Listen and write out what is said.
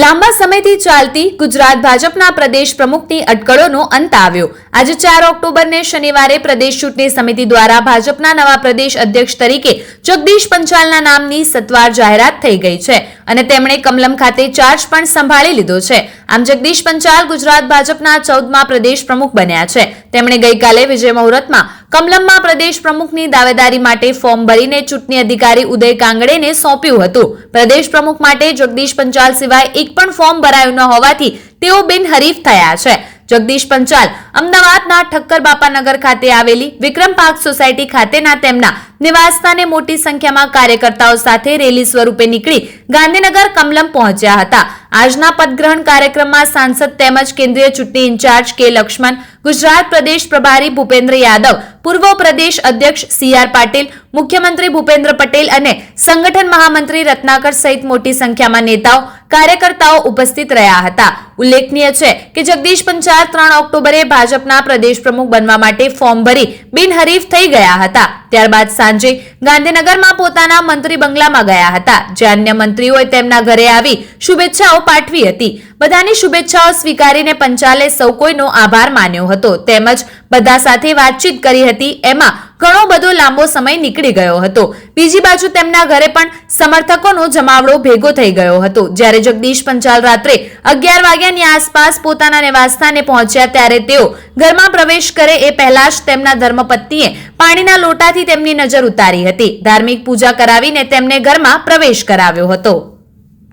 લાંબા સમયથી ચાલતી ગુજરાત ભાજપના પ્રદેશ પ્રમુખની અટકળોનો અંત આવ્યો। આજે 4 ઓક્ટોબરને શનિવારે પ્રદેશ ચૂંટણી સમિતિ દ્વારા ભાજપના નવા પ્રદેશ અધ્યક્ષ તરીકે જગદીશ પંચાલના નામની સત્તાવાર જાહેરાત થઈ ગઈ છે અને તેમણે કમલમ ખાતે ચાર્જ પણ સંભાળી લીધો છે। આમ જગદીશ પંચાલ ગુજરાત ભાજપના 14મા પ્રદેશ પ્રમુખ બન્યા છે। તેમણે ગઈકાલે વિજય મુહૂર્તમાં કમલમમાં પ્રદેશ પ્રમુખની દાવેદારી માટે ફોર્મ ભરીને ચૂંટણી અધિકારી ઉદય કાંગડેને સોંપ્યું હતું। પ્રદેશ પ્રમુખ માટે જગદીશ પંચાલ સિવાય એક પણ ફોર્મ ભરાયું ન હોવાથી તેઓ બિનહરીફ થયા છે। જગદીશ પંચાલ અમદાવાદના ઠક્કર બાપાનગર ખાતે આવેલી વિક્રમ પાર્ક સોસાયટી ખાતેના તેમના નિવાસસ્થાને મોટી સંખ્યામાં કાર્યકર્તાઓ સાથે રેલી સ્વરૂપે નીકળી ગાંધીનગર કમલમ પહોંચ્યા હતા। આજના પદગ્રહણ કાર્યક્રમમાં સાંસદ તેમજ કેન્દ્રીય ચૂંટણી ઇન્ચાર્જ કે લક્ષ્મણ, ગુજરાત પ્રદેશ પ્રભારી ભૂપેન્દ્ર યાદવ, પૂર્વ પ્રદેશ અધ્યક્ષ સી.આર. પાટીલ, મુખ્યમંત્રી ભૂપેન્દ્ર પટેલ અને સંગઠન મહામંત્રી રત્નાકર સહિત મોટી સંખ્યામાં નેતાઓ, કાર્યકર્તાઓ ઉપસ્થિત રહ્યા હતા। ઉલ્લેખનીય છે કે જગદીશ પંચાલ 3 ઓક્ટોબરે ભાજપના પ્રદેશ પ્રમુખ બનવા માટે ફોર્મ ભરી બિનહરીફ થઈ ગયા હતા। ત્યારબાદ સાંજે ગાંધીનગરમાં પોતાના મંત્રી બંગલામાં ગયા હતા, જ્યાં અન્ય મંત્રીઓએ તેમના ઘરે આવી શુભેચ્છાઓ પાઠવી હતી। બધાની શુભેચ્છાઓ સ્વીકારીને પંચાલે સૌ કોઈનો આભાર માન્યો હતો તેમજ બધા સાથે વાતચીત કરી હતી। એમાં ઘણો બધો લાંબો સમય નીકળી ગયો હતો। બીજી બાજુ તેમના ઘરે પણ સમર્થકોનો જમાવડો ભેગો થઈ ગયો હતો। જ્યારે જગદીશ પંચાલ રાત્રે 11 વાગ્યાની આસપાસ પોતાના નિવાસસ્થાને પહોંચ્યા ત્યારે તેઓ ઘરમાં પ્રવેશ કરે એ પહેલા જ તેમના ધર્મપત્નીએ પાણીના લોટાથી તેમની નજર ઉતારી હતી। ધાર્મિક પૂજા કરાવીને તેમને ઘરમાં પ્રવેશ કરાવ્યો હતો।